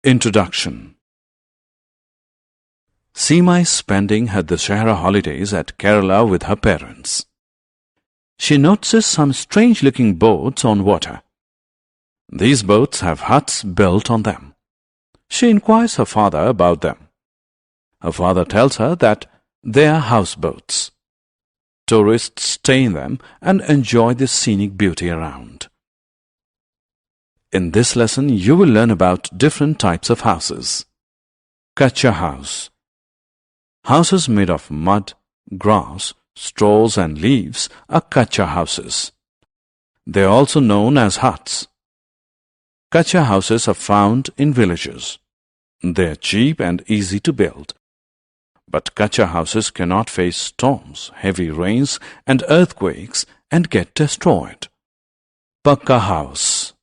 Introduction. Seema is spending her Dussehra holidays at Kerala with her parents. She notices some strange-looking boats on water. These boats have huts built on them. She inquires her father about them. Her father tells her that they are houseboats. Tourists stay in them and enjoy the scenic beauty around. In this lesson, you will learn about different types of houses. Kacha house. Houses made of mud, grass, straws and leaves are kacha houses. They are also known as huts. Kacha houses are found in villages. They are cheap and easy to build. But kacha houses cannot face storms, heavy rains and earthquakes and get destroyed. Pakka house.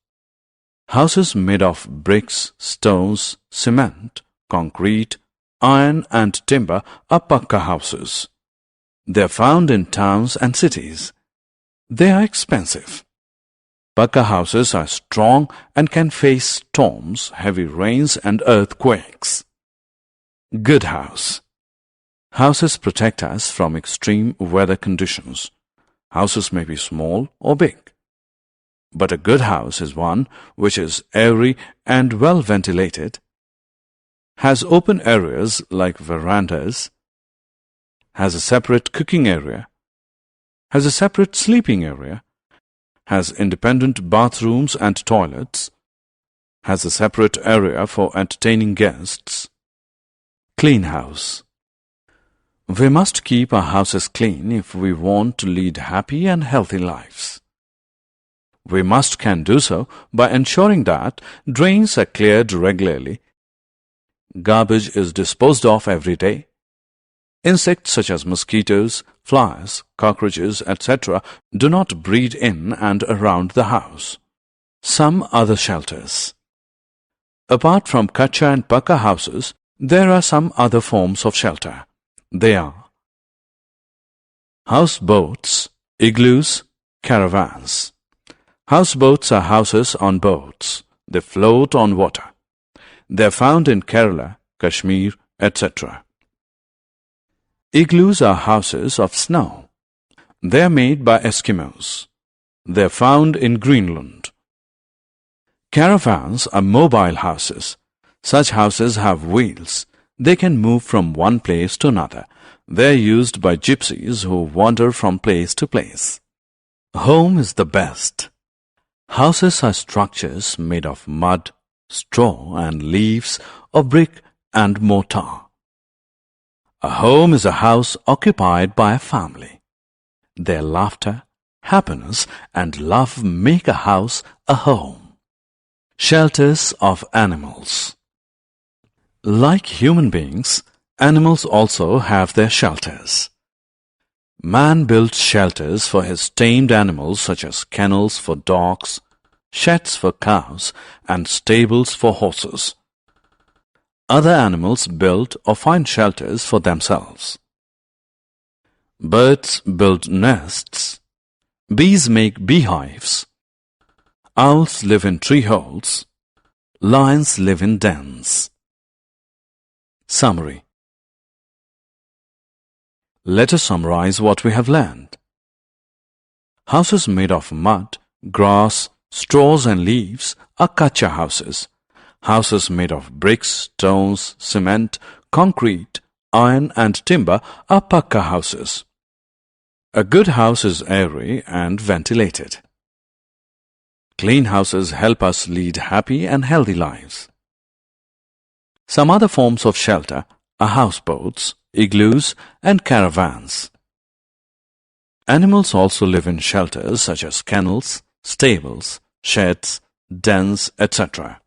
Houses made of bricks, stones, cement, concrete, iron and timber are pakka houses. They are found in towns and cities. They are expensive. Pakka houses are strong and can face storms, heavy rains and earthquakes. Good house. Houses protect us from extreme weather conditions. Houses may be small or big. But a good house is one which is airy and well ventilated, has open areas like verandas, has a separate cooking area, has a separate sleeping area, has independent bathrooms and toilets, has a separate area for entertaining guests. Clean house. We must keep our houses clean if we want to lead happy and healthy lives. We can do so by ensuring that drains are cleared regularly, garbage is disposed of every day, insects such as mosquitoes, flies, cockroaches, etc. do not breed in and around the house. Some other shelters. Apart from kacha and pakka houses, there are some other forms of shelter. They are houseboats, igloos, caravans. Houseboats are houses on boats. They float on water. They are found in Kerala, Kashmir, etc. Igloos are houses of snow. They are made by Eskimos. They are found in Greenland. Caravans are mobile houses. Such houses have wheels. They can move from one place to another. They are used by gypsies who wander from place to place. Home is the best. Houses are structures made of mud, straw and leaves or brick and mortar. A home is a house occupied by a family. Their laughter, happiness and love make a house a home. Shelters of animals. Like human beings, animals also have their shelters. Man built shelters for his tamed animals such as kennels for dogs, sheds for cows, and stables for horses. Other animals build or find shelters for themselves. Birds build nests. Bees make beehives. Owls live in tree holes. Lions live in dens. Summary. Let us summarize what we have learned. Houses made of mud, grass, straws and leaves are kacha houses. Houses made of bricks, stones, cement, concrete, iron and timber are pakka houses. A good house is airy and ventilated. Clean houses help us lead happy and healthy lives. Some other forms of shelter are houseboats, igloos and caravans. Animals also live in shelters such as kennels, stables, sheds, dens, etc.